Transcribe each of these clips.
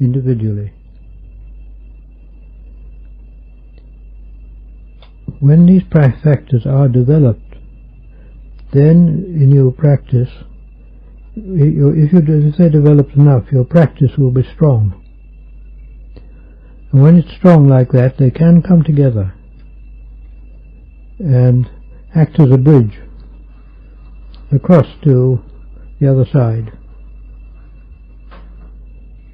individually. When these factors are developed, then in your practice, if they're developed enough, your practice will be strong. And when it's strong like that, they can come together and act as a bridge across to the other side.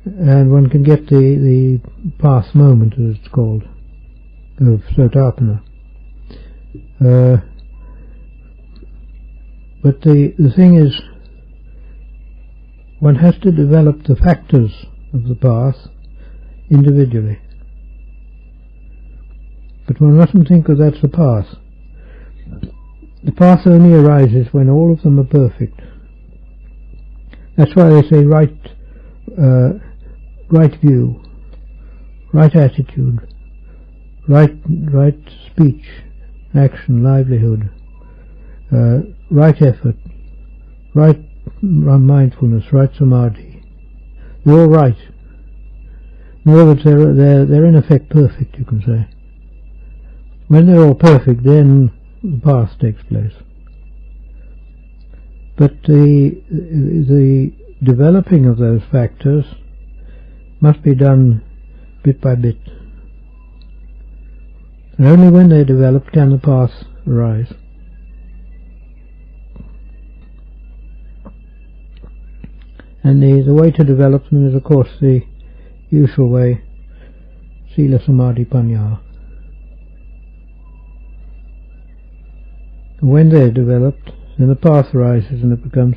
And one can get the path moment, as it's called, of Sotapana. But the thing is, one has to develop the factors of the path individually. But one mustn't think that that's the path. The path only arises when all of them are perfect. That's why they say right view, right attitude, right speech, action, livelihood, right effort, right mindfulness, right samadhi. They're all right. In other words, they're in effect perfect, you can say. When they're all perfect, then the path takes place. But the developing of those factors must be done bit by bit. And only when they're developed can the path arise. And the way to develop them is, of course, the usual way, Sila, Samadhi, Pañña. When they're developed, then the path arises and it becomes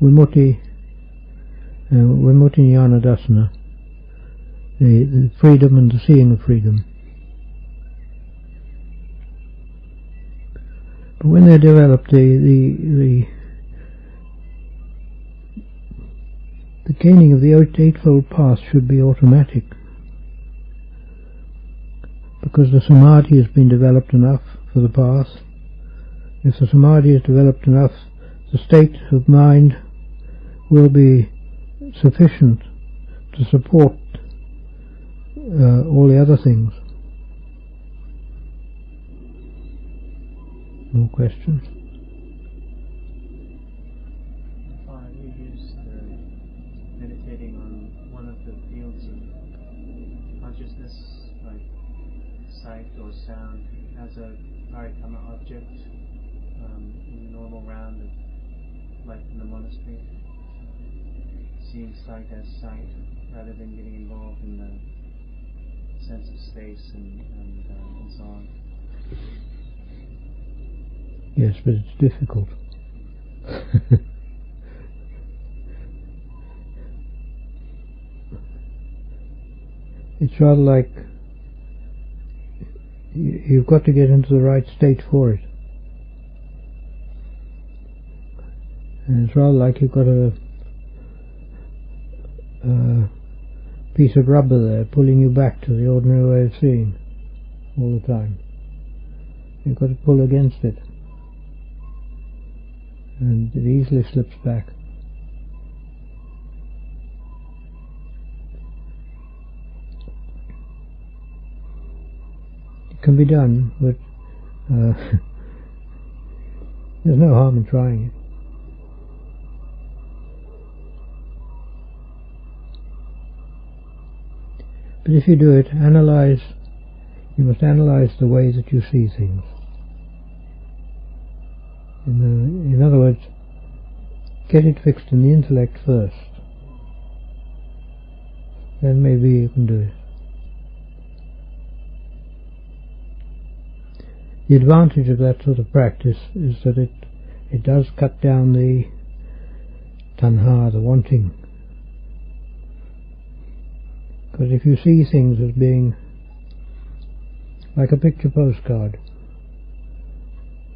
Vimutti Jnana Dasana, the freedom and the seeing of freedom. But when they're developed, the gaining of the Eightfold Path should be automatic, because the Samadhi has been developed enough for the path. If the Samadhi is developed enough, the state of mind will be sufficient to support all the other things. More questions? You used meditating on one of the fields of consciousness, like sight or sound, as a parikama object in the normal round of life in the monastery, seeing sight as sight rather than getting involved in the sense of space and so on. Yes, but it's difficult. It's rather like you've got to get into the right state for it. And it's rather like you've got a piece of rubber there pulling you back to the ordinary way of seeing all the time. You've got to pull against it, and it easily slips back. It can be done, but there's no harm in trying it. But if you do it, you must analyze the way that you see things. In other words, get it fixed in the intellect first. Then maybe you can do it. The advantage of that sort of practice is that it does cut down the tanha, the wanting. Because if you see things as being like a picture postcard,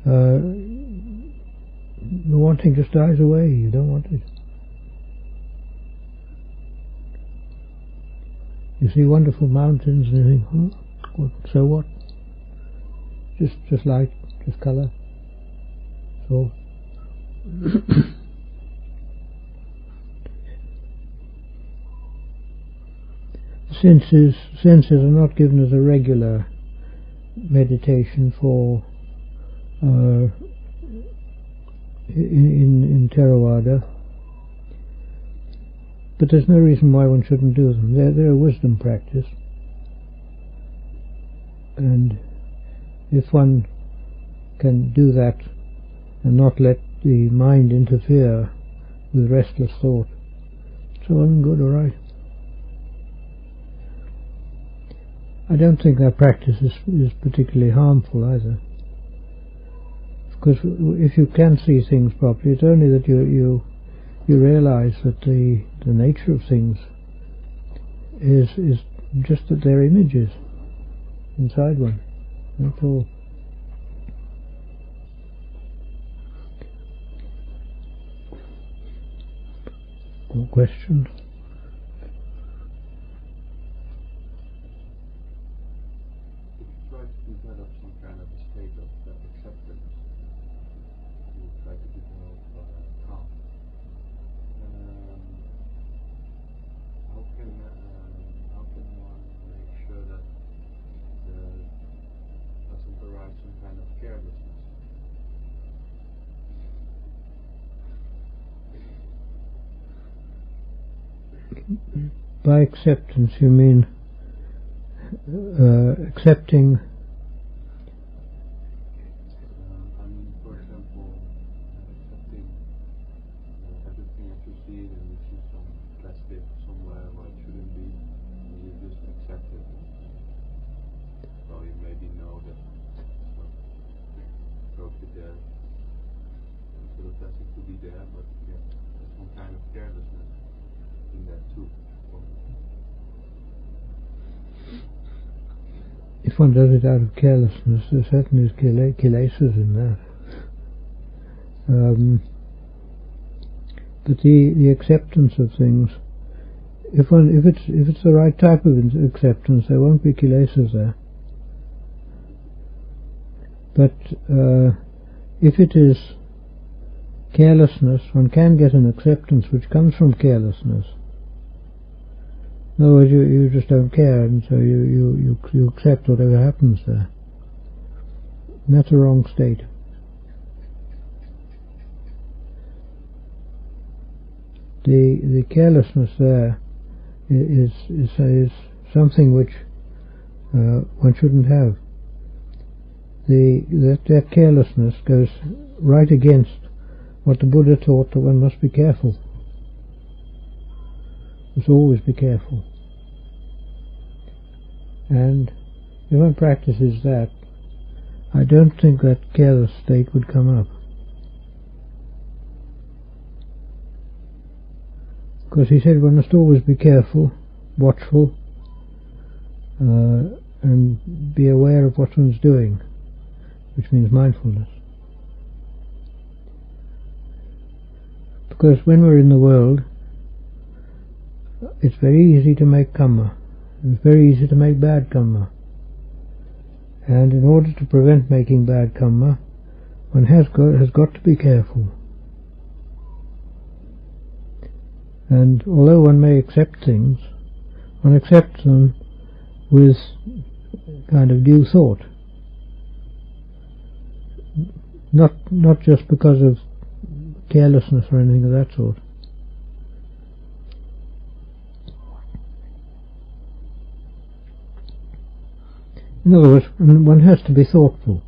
the wanting just dies away. You don't want it. You see wonderful mountains and you think, so what? Just light, just colour. So senses are not given as a regular meditation for in Theravada, but there's no reason why one shouldn't do them. They're a wisdom practice, and if one can do that and not let the mind interfere with restless thought, it's all good, all right. I don't think that practice is particularly harmful either, because if you can see things properly, it's only that you realize that the nature of things is just that they're images inside one. That's all. More questions? Try to develop some kind of a state of acceptance. You try to develop calm. How can one make sure that doesn't arise some kind of carelessness? By acceptance, you mean accepting? For example, accepting everything as you see it, and you see some plastic somewhere where it shouldn't be, and you just accept it. Well, you maybe know that it's not appropriate there, for the plastic to be there, but yeah, there's some kind of carelessness in that too. If one does it out of carelessness, there certainly is kilesas in that. But the acceptance of things, if it's the right type of acceptance, there won't be kilesas there. But if it is carelessness, one can get an acceptance which comes from carelessness. In other words, you just don't care, and so you accept whatever happens there. And that's a wrong state. The carelessness there is something which one shouldn't have. That carelessness goes right against what the Buddha taught, that one must be careful. Must always be careful. And if one practices that, I don't think that careless state would come up. Because he said one must always be careful, watchful, and be aware of what one's doing, which means mindfulness. Because when we're in the world, it's very easy to make karma. It's very easy to make bad karma. And in order to prevent making bad karma, one has got to be careful. And although one may accept things, one accepts them with kind of due thought. Not just because of carelessness or anything of that sort. In other words, one has to be thoughtful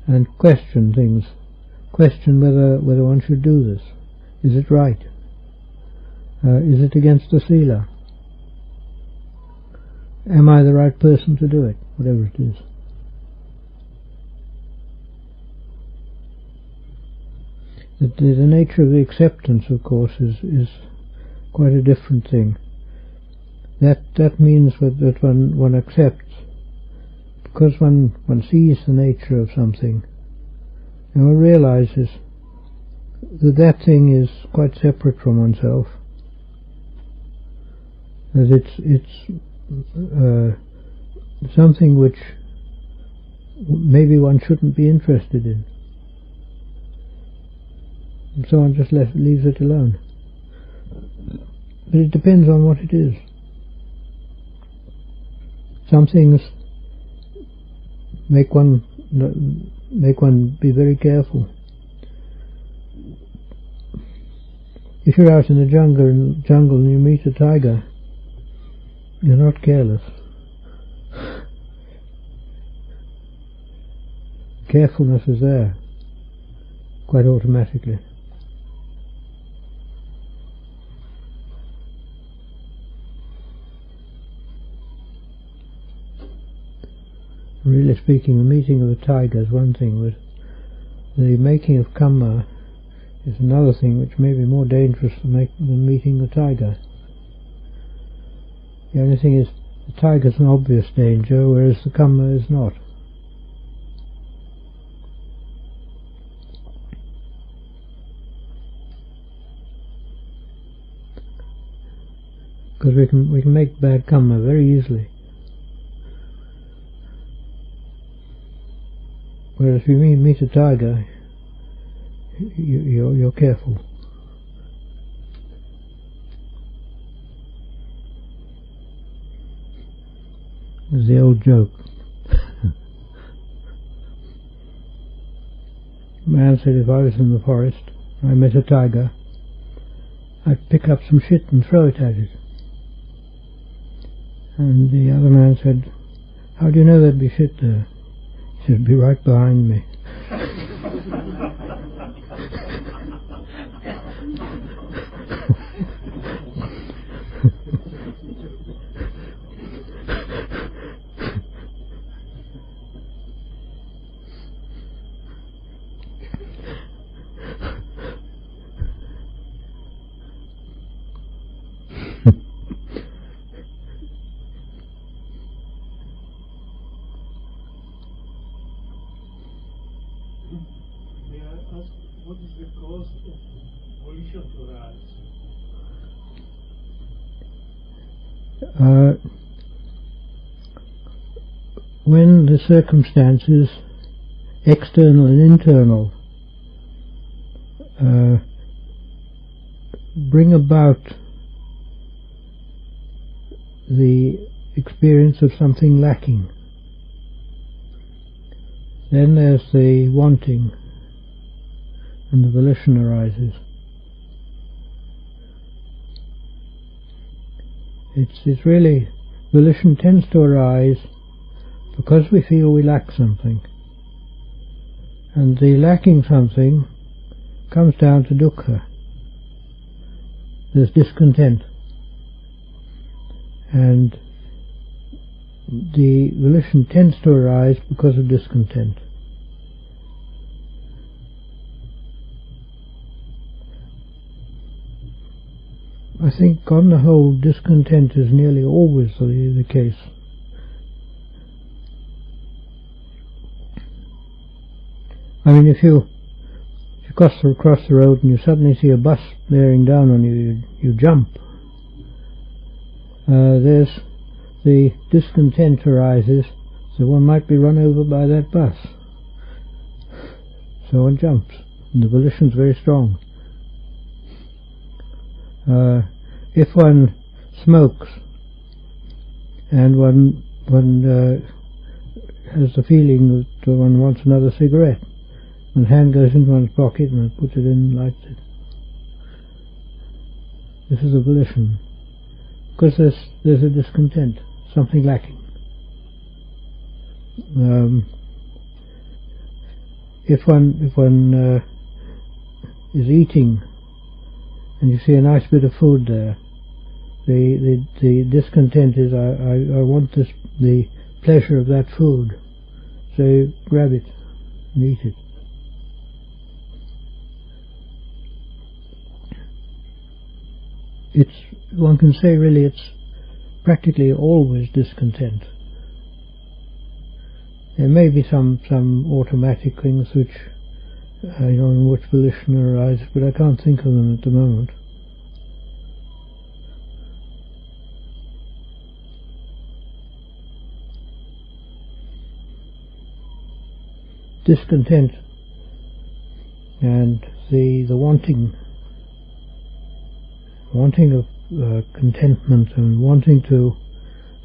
and question things. Question whether one should do this. Is it right? Is it against the sila? Am I the right person to do it? Whatever it is. The nature of the acceptance, of course, is quite a different thing. That means that one accepts, because one sees the nature of something, and one realizes that thing is quite separate from oneself, that it's something which maybe one shouldn't be interested in. And so one just leaves it alone. But it depends on what it is. some things make one be very careful. If you're out in the jungle and you meet a tiger, you're not careless. Carefulness is there, quite automatically. Really speaking, the meeting of a tiger is one thing, but the making of kamma is another thing which may be more dangerous than meeting the tiger. The only thing is, the tiger is an obvious danger, whereas the kamma is not. Because we can make bad kamma very easily. Whereas if you meet a tiger, you're careful. There's the old joke. Man said, if I was in the forest, I met a tiger, I'd pick up some shit and throw it at it. And the other man said, how do you know there'd be shit there? He said, it'd be right behind me. What is the cause of volition to rise? When the circumstances, external and internal, bring about the experience of something lacking, then there's the wanting, and the volition arises. It's really, volition tends to arise because we feel we lack something, and the lacking something comes down to dukkha. There's discontent, and the volition tends to arise because of discontent. I think on the whole discontent is nearly always the case. I mean, if you cross the road and you suddenly see a bus bearing down on you, you jump. There's the discontent arises, so one might be run over by that bus. So one jumps, and the volition's very strong. If one smokes and one has the feeling that one wants another cigarette, one hand goes into one's pocket and one puts it in and lights it. This is a volition, because there's a discontent, something lacking. If one is eating and you see a nice bit of food there, the discontent is I want the pleasure of that food, so you grab it and eat it. One can say really it's practically always discontent. There may be some automatic things which in which volition arises, but I can't think of them at the moment. Discontent and the wanting of contentment and wanting to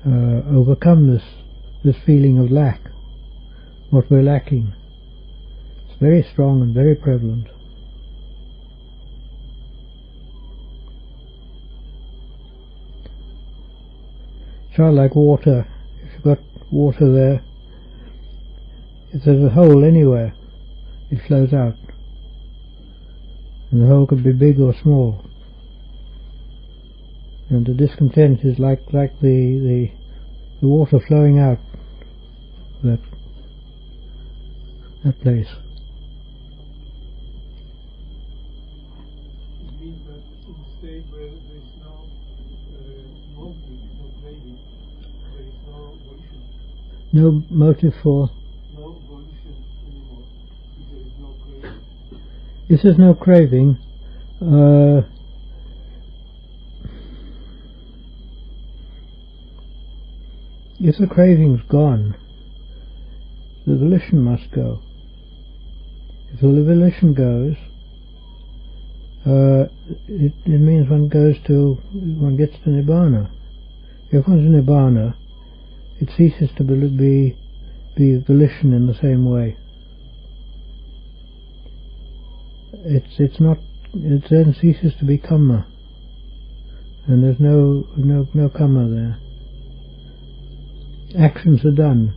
overcome this feeling of lack, what we're lacking. It's very strong and very prevalent. It's not like water. If you've got water there, if there's a hole anywhere, it flows out. And the hole could be big or small. And the discontent is like the water flowing out that place. It means that in a state where there is no motive, no craving, there is no volition. No motive for? No volition anymore. If there is no craving. If there's no craving, if the craving's gone, the volition must go. If the volition goes, it means one gets to Nibbana. If one's in Nibbana, it ceases to be volition in the same way. It then ceases to be karma, and there's no karma there. Actions are done,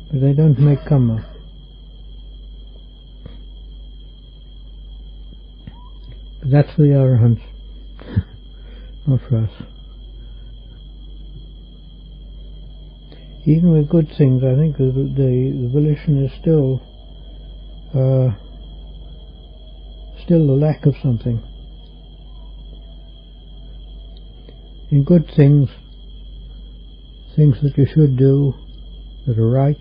but they don't make karma. But that's for the Arahants, not for us. Even with good things, I think the volition is still the lack of something. In good things that you should do, that are right,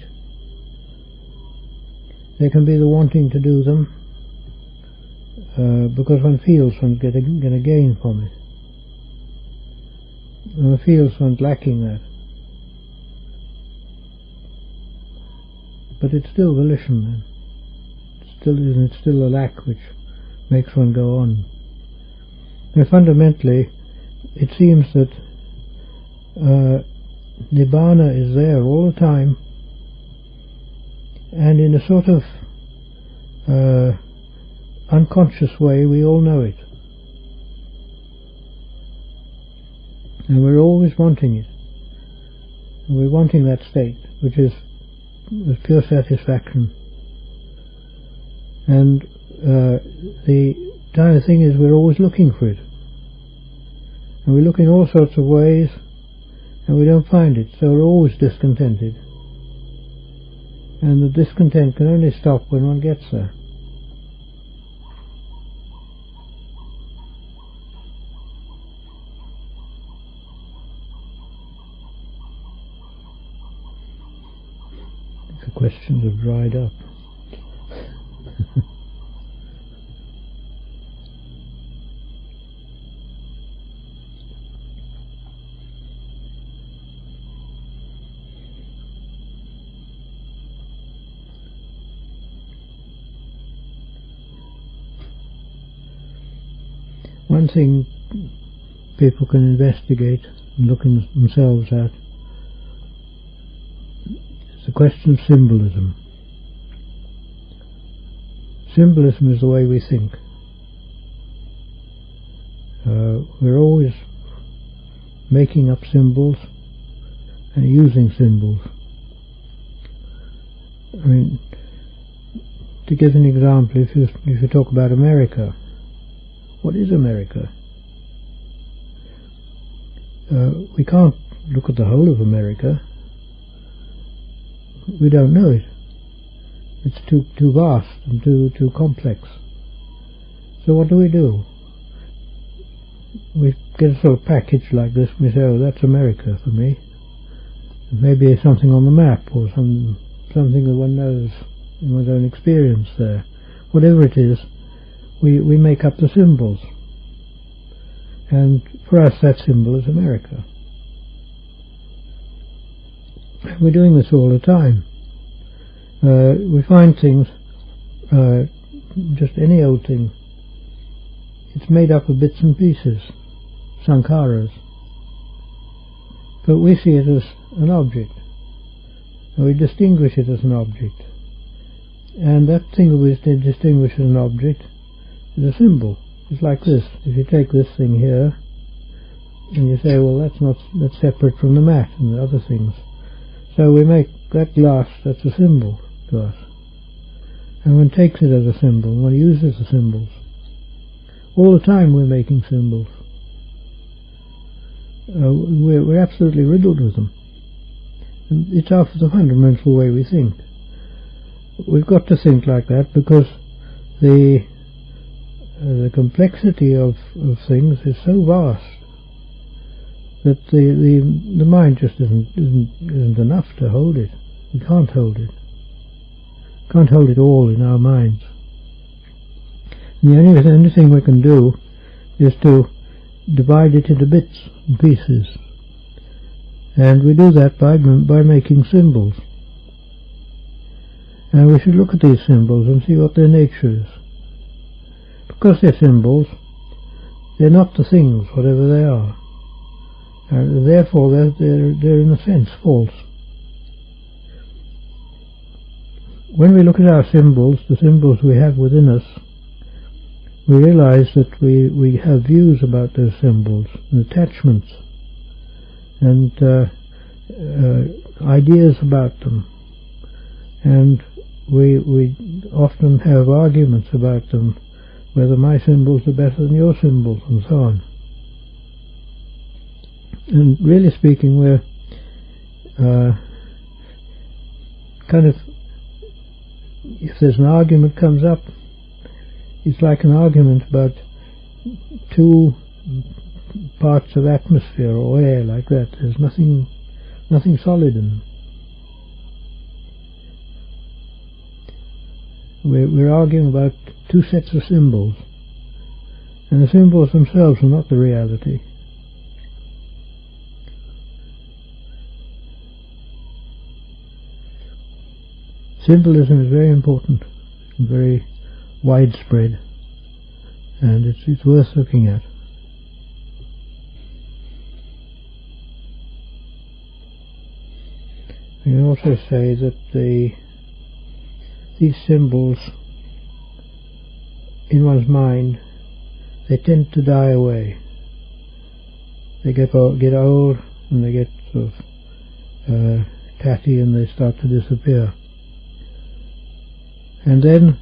there can be the wanting to do them, because one feels one's going to gain from it. One feels one's lacking that. But it's still volition then. It's still a lack which makes one go on. And fundamentally, it seems that Nibbana is there all the time, and in a sort of unconscious way we all know it. And we're always wanting it. And we're wanting that state, which is pure satisfaction. And the kind of thing is we're always looking for it. And we're looking all sorts of ways, and we don't find it, so we're always discontented. And the discontent can only stop when one gets there. The questions have dried up. One thing people can investigate and look in themselves at is the question of symbolism. Symbolism is the way we think. We're always making up symbols and using symbols. I mean, to give an example, if you talk about America, what is America? We can't look at the whole of America. We don't know it. It's too vast and too complex. So what do? We get a sort of package like this and we say, oh, that's America for me. Maybe something on the map or something that one knows in one's own experience there. Whatever it is, we make up the symbols. And for us that symbol is America. We're doing this all the time. We find things, just any old thing, it's made up of bits and pieces, sankharas. but we see it as an object, and we distinguish it as an object. And that thing that we distinguish as an object is a symbol. It's like this. If you take this thing here, and you say, well, that's separate from the mat and the other things. So we make that glass, that's a symbol to us. And one takes it as a symbol, and one uses the symbols. All the time we're making symbols. We're absolutely riddled with them. And it's after the fundamental way we think. We've got to think like that because the complexity of things is so vast that the mind just isn't enough to hold it. We can't hold it. Can't hold it all in our minds. And the only thing we can do is to divide it into bits and pieces, and we do that by making symbols. And we should look at these symbols and see what their nature is. Because they're symbols, they're not the things, whatever they are. And therefore they're in a sense false. When we look at our symbols, the symbols we have within us, we realize that we have views about those symbols and attachments and ideas about them, and we often have arguments about them, whether my symbols are better than your symbols and so on. And really speaking, we're kind of, if there's an argument comes up, it's like an argument about two parts of atmosphere or air, like that. There's nothing solid in them. We're arguing about two sets of symbols, and the symbols themselves are not the reality. Symbolism is very important and very widespread, and it's worth looking at. You can also say that these symbols in one's mind, they tend to die away. They get old and they get sort of tatty, and they start to disappear. And then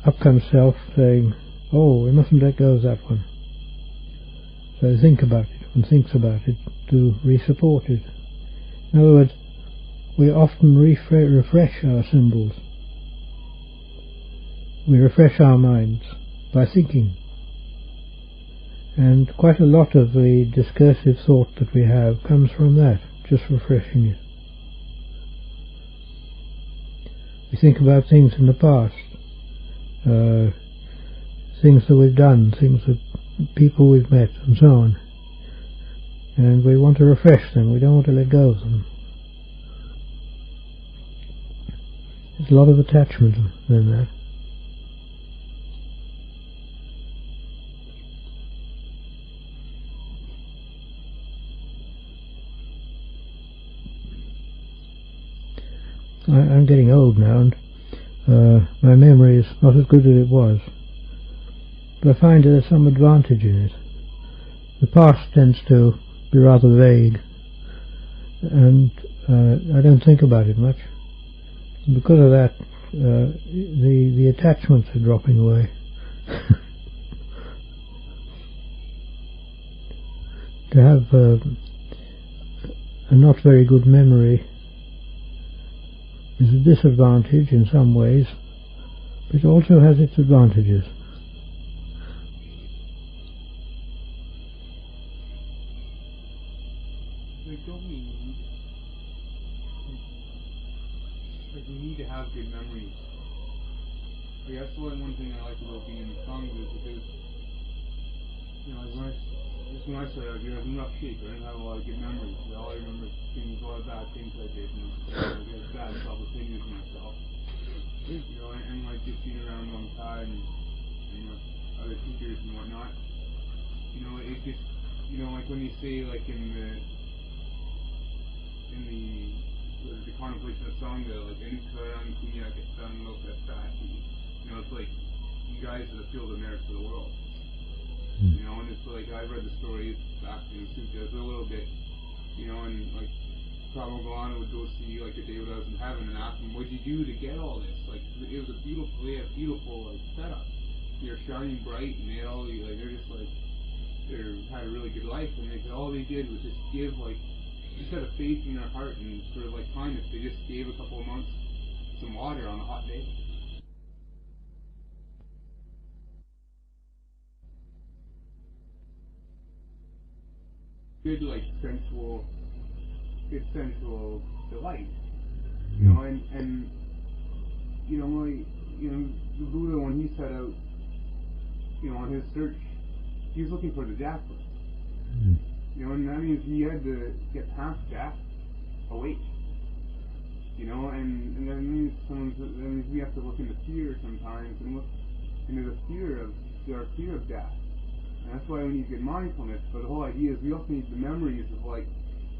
up comes self saying, oh, we mustn't let go of that one. So think about it, and thinks about it to re-support it. In other words, we often refresh our symbols. We refresh our minds by thinking. And quite a lot of the discursive thought that we have comes from that, just refreshing it. We think about things in the past, things that we've done, things that people we've met, and so on. And we want to refresh them, we don't want to let go of them. There's a lot of attachment in that. I'm getting old now, and my memory is not as good as it was. But I find there's some advantage in it. The past tends to be rather vague, and I don't think about it much. And because of that, the attachments are dropping away. To have a not very good memory is a disadvantage in some ways, but it also has its advantages. We need to have good memories. Like, that's the one thing I like about being in the Congo is because, you know, when I started out here, I was in rough shape. I didn't have a lot of good memories. All I remember things, a lot of bad things I did, and I had bad self-opinions of myself. You know, and like just being around a long time, and you know, other teachers and whatnot. You know, it just you know, like when you say, like in the contemplation of Sangha, like Anukaran Pañña Gatan Lokasati, you know, it's like you guys are the field of merits of the world. You know, and it's like I've read the stories back in Suttas a little bit, you know, and like Prabhupada Galana would go see like the Devatas in heaven and ask them, what'd you do to get all this? Like, it was they had a beautiful like setup. They're shining bright, and they had all these, like, they're just like, had a really good life, and they said all they did was just give, like, just had a faith in their heart and sort of like kindness. They just gave a couple of monks some water on a hot day. Good, like, sensual delight, you know, and you know, like, you know, the Buddha, when he set out, you know, on his search, he was looking for the Jasper, you know, and that means he had to get past death awake, you know, and that means we have to look into fear sometimes, and look into the fear of death, and that's why we need good mindfulness. But the whole idea is we also need the memories of, like,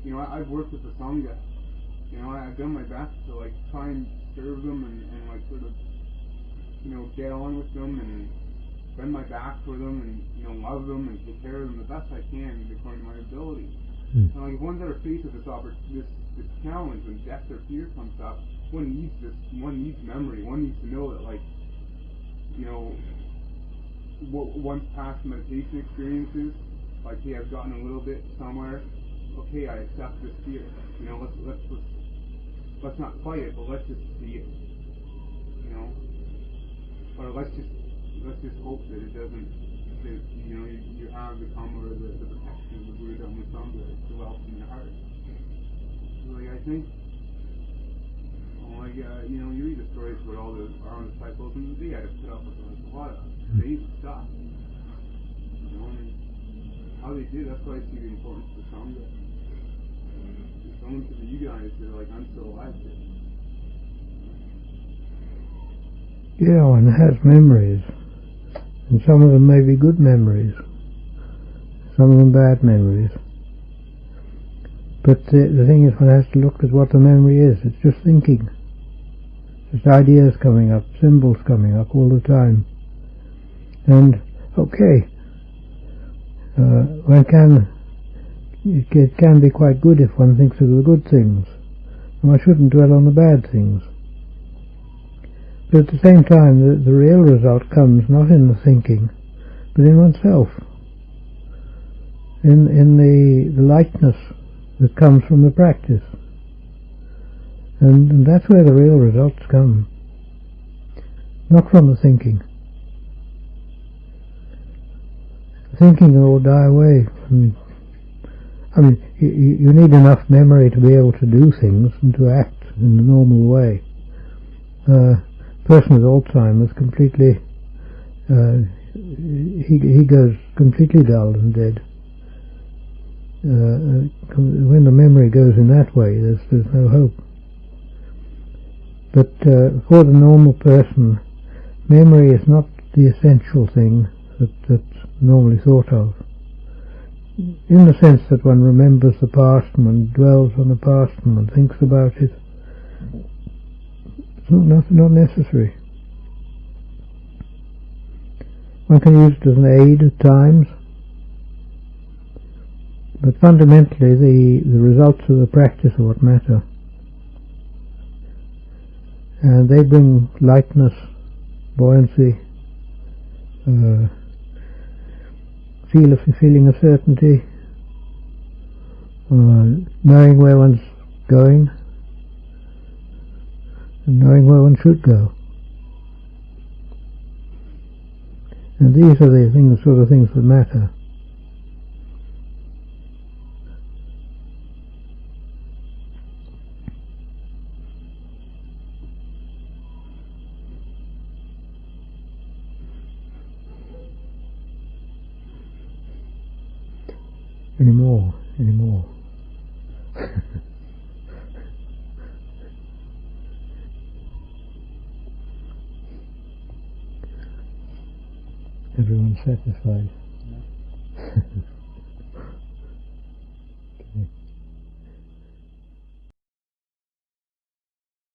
you know, I've worked with the Sangha. You know, I've done my best to, like, try and serve them and like, sort of, you know, get on with them and bend my back for them and, you know, love them and take care of them the best I can according to my ability. And, like, if one's ever faced with this challenge when death or fear comes up, one needs memory. One needs to know that, like, you know, what one's past meditation experiences, like, hey, I've gotten a little bit somewhere. Okay, I accept this fear. You know, let's not fight it, but let's just see it. You know, or let's just hope that it doesn't. That, you know, you have the karma or the protection of the Buddha Dhamma Sangha developed in your heart. So, like, I think, like, you know, you read the stories about all our own disciples, and they had to put up with a lot of basic stuff. You know, and how they did. That's why I see the importance of the Sangha. Someone to you guys that are like, I'm still alive here. Yeah, one has memories, and some of them may be good memories, some of them bad memories. But the thing is, one has to look at what the memory is. It's just thinking, just ideas coming up, symbols coming up all the time. And okay, it can be quite good if one thinks of the good things. One shouldn't dwell on the bad things. But at the same time, the real result comes not in the thinking, but in oneself, in the lightness that comes from the practice. And that's where the real results come, not from the thinking. Thinking will die away. I mean, you need enough memory to be able to do things and to act in the normal way. A person with Alzheimer's completely, he goes completely dull and dead. When the memory goes in that way, there's no hope. But for the normal person, memory is not the essential thing that's normally thought of. In the sense that one remembers the past and one dwells on the past and one thinks about it. It's not necessary. One can use it as an aid at times, but fundamentally the results of the practice are what matter. And they bring lightness, buoyancy, feeling of certainty, knowing where one's going, and knowing where one should go. And these are the sort of things that matter. Anymore. Everyone's satisfied.